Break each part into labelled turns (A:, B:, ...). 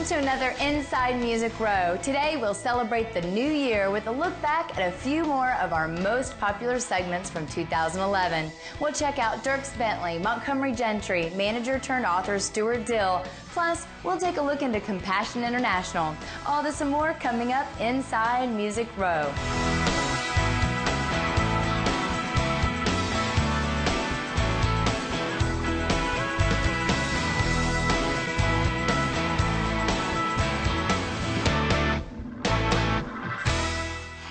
A: to another Inside Music Row. Today we'll celebrate the new year with a look back at a few more of our most popular segments from 2011. We'll check out Dierks Bentley, Montgomery Gentry, manager turned author Stuart Dill. Plus, we'll take a look into Compassion International. All this and more coming up Inside Music Row.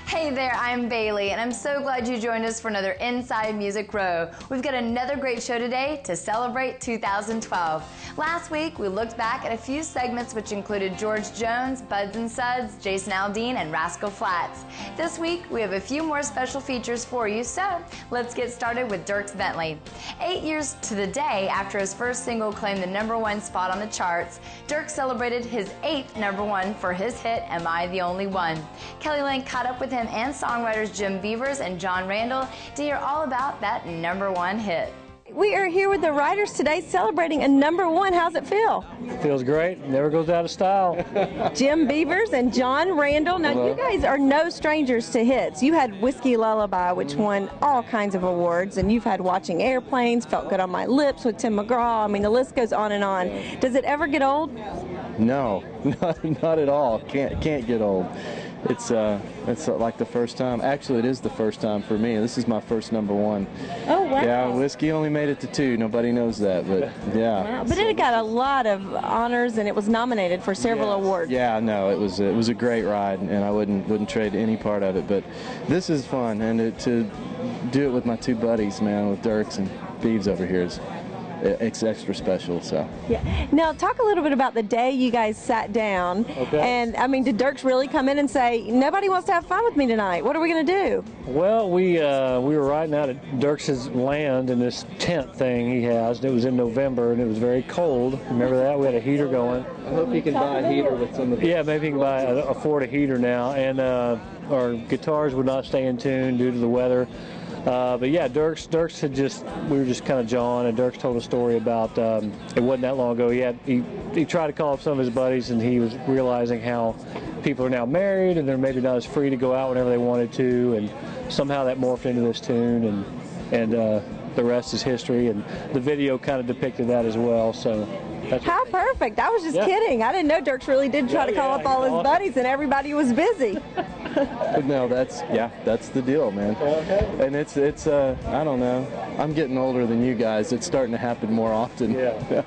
A: Hey there, I'm Bailey, and I'm so glad you joined us for another Inside Music Row. We've got another great show today to celebrate 2012. Last week, we looked back at a few segments which included George Jones, Buds and Suds, Jason Aldean, and Rascal Flatts. This week, we have a few more special features for you, so let's get started with Dierks Bentley. 8 years to the day after his first single claimed the #1 spot on the charts, Dierks celebrated his 8th #1 for his hit, Am I the Only One? Kelly Lynn caught up with him and songwriters Jim Beavers and John Randall to hear all about that #1 hit.
B: We are here with the writers today celebrating a #1. How's it feel?
C: Feels great. Never goes out of style.
B: Jim Beavers and John Randall. Now, you guys are no strangers to hits. You had Whiskey Lullaby, which won all kinds of awards, and you've had Watching Airplanes, Felt Good on My Lips with Tim McGraw. I mean, the list goes on and on. Does it ever get old?
D: No, not at all. Can't get old. It's like the first time. Actually, it is the first time for me. This is my first #1.
B: Oh, wow.
D: Yeah, Whiskey only made it to 2. Nobody knows that, but yeah.
B: Wow. But it got a lot of honors, and it was nominated for several awards.
D: Yeah, no, it was a great ride, and I wouldn't trade any part of it. But this is fun, and to do it with my 2 buddies, man, with Dierks and Beavs over here it's extra special. So
B: yeah. Now talk a little bit about the day you guys sat down.
C: Okay.
B: And I mean, did Dierks really come in and say, nobody wants to have fun with me tonight? What are we going to do?
C: Well, we were riding out at Dierks' land in this tent thing he has. It was in November and it was very cold. Remember that? We had a heater going.
D: I hope you can buy a heater with some of the.
C: Yeah, maybe you can afford a heater now. And our guitars would not stay in tune due to the weather. But yeah, Dierks had we were just kind of jawing, and Dierks told a story about, it wasn't that long ago, he tried to call up some of his buddies, and he was realizing how people are now married, and they're maybe not as free to go out whenever they wanted to, and somehow that morphed into this tune, and the rest is history, and the video kind of depicted that as well, so.
B: How perfect. I was just kidding. I didn't know Dierks really did try to call up all his buddies, and everybody was busy.
D: No, that's the deal, man. And it's I don't know. I'm getting older than you guys. It's starting to happen more often.
C: Yeah.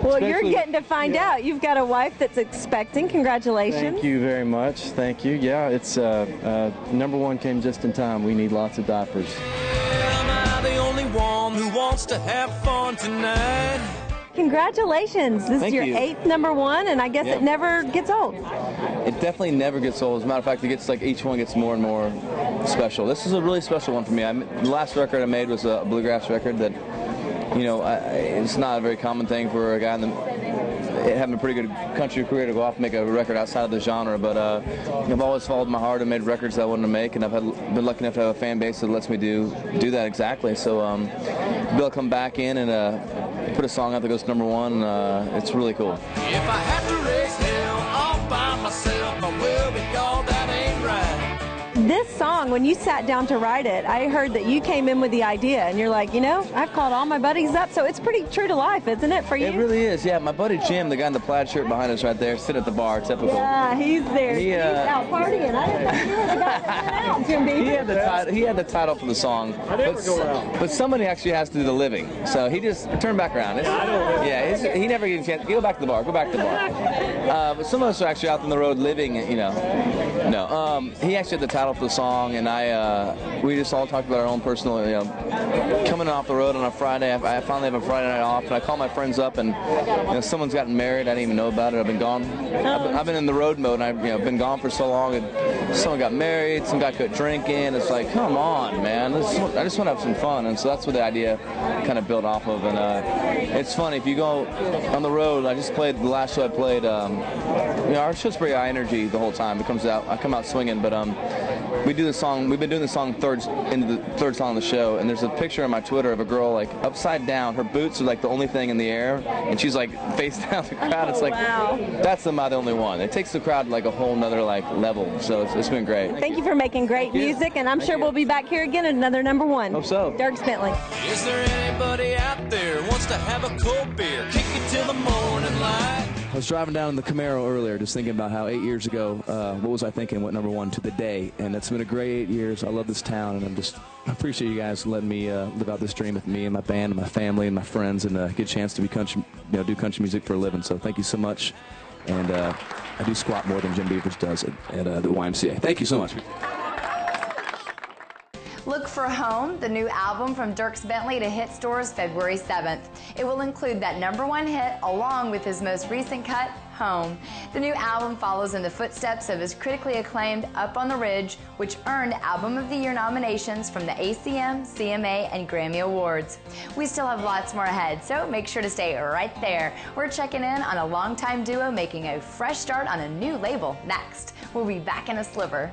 B: Well, you're getting to find out. You've got a wife that's expecting. Congratulations.
D: Thank you very much. Thank you. Yeah, it's #1 came just in time. We need lots of diapers.
E: Am I the only one who wants to have fun tonight?
B: Congratulations. This is your 8th #1, and I guess it never gets old.
F: It definitely never gets old. As a matter of fact, it gets like each one gets more and more special. This is a really special one for me. The last record I made was a bluegrass record that, it's not a very common thing for a guy having a pretty good country career to go off and make a record outside of the genre, but I've always followed my heart and made records that I wanted to make, and I've been lucky enough to have a fan base that lets me do that exactly. So be able to come back in and put a song out that goes #1, it's really cool.
E: If I have to raise hell all by myself, I will, because that ain't right.
B: This song, when you sat down to write it, I heard that you came in with the idea, and you're like, I've called all my buddies up, so it's pretty true to life, isn't it, for you?
F: It really is, yeah. My buddy Jim, the guy in the plaid shirt behind us right there, sitting at the bar, typical.
B: Yeah, he's there. He's out partying. I didn't know you were the guy that went out, Jim Beavers.
F: He had the title for the song, but somebody actually has to do the living, so he just turned back around. He never gets a chance. Go back to the bar. But some of us are actually out on the road living, No, he actually had the title for the song, and we just all talked about our own personal, coming off the road on a Friday. I finally have a Friday night off, and I call my friends up, and someone's gotten married. I didn't even know about it. I've been gone. I've been in the road mode, and I've been gone for so long. And someone got married, some guy quit drinking. It's like, come on, man. I just want to have some fun, and so that's what the idea kind of built off of. And it's funny, if you go on the road. I just played the last show I played. Our show's pretty high energy the whole time. I come out swinging, but we do the song. We've been doing the song into the third song of the show, and there's a picture on my Twitter of a girl like upside down. Her boots are like the only thing in the air, and she's like face down the crowd. It's like,
B: wow.
F: That's Am I the Only One? It takes the crowd like a whole nother like level. So it's been great.
B: Thank you for making great music, and I'm sure we'll be back here again at another #1.
F: Hope so.
B: Dierks Bentley.
E: Is there anybody out there who wants to have a cold beer? Kick it till the morning light.
G: I was driving down in the Camaro earlier, just thinking about how 8 years ago, what was I thinking, what #1 to the day, and it's been a great 8 years. I love this town, and I appreciate you guys letting me live out this dream with me and my band and my family and my friends, and get a chance to be do country music for a living. So thank you so much, and I do squat more than Jim Beavers does at the YMCA. Thank you so much.
A: Look for Home, the new album from Dierks Bentley, to hit stores February 7th. It will include that #1 hit along with his most recent cut, Home. The new album follows in the footsteps of his critically acclaimed Up on the Ridge, which earned Album of the Year nominations from the ACM, CMA, and Grammy Awards. We still have lots more ahead, so make sure to stay right there. We're checking in on a longtime duo making a fresh start on a new label next. We'll be back in a sliver.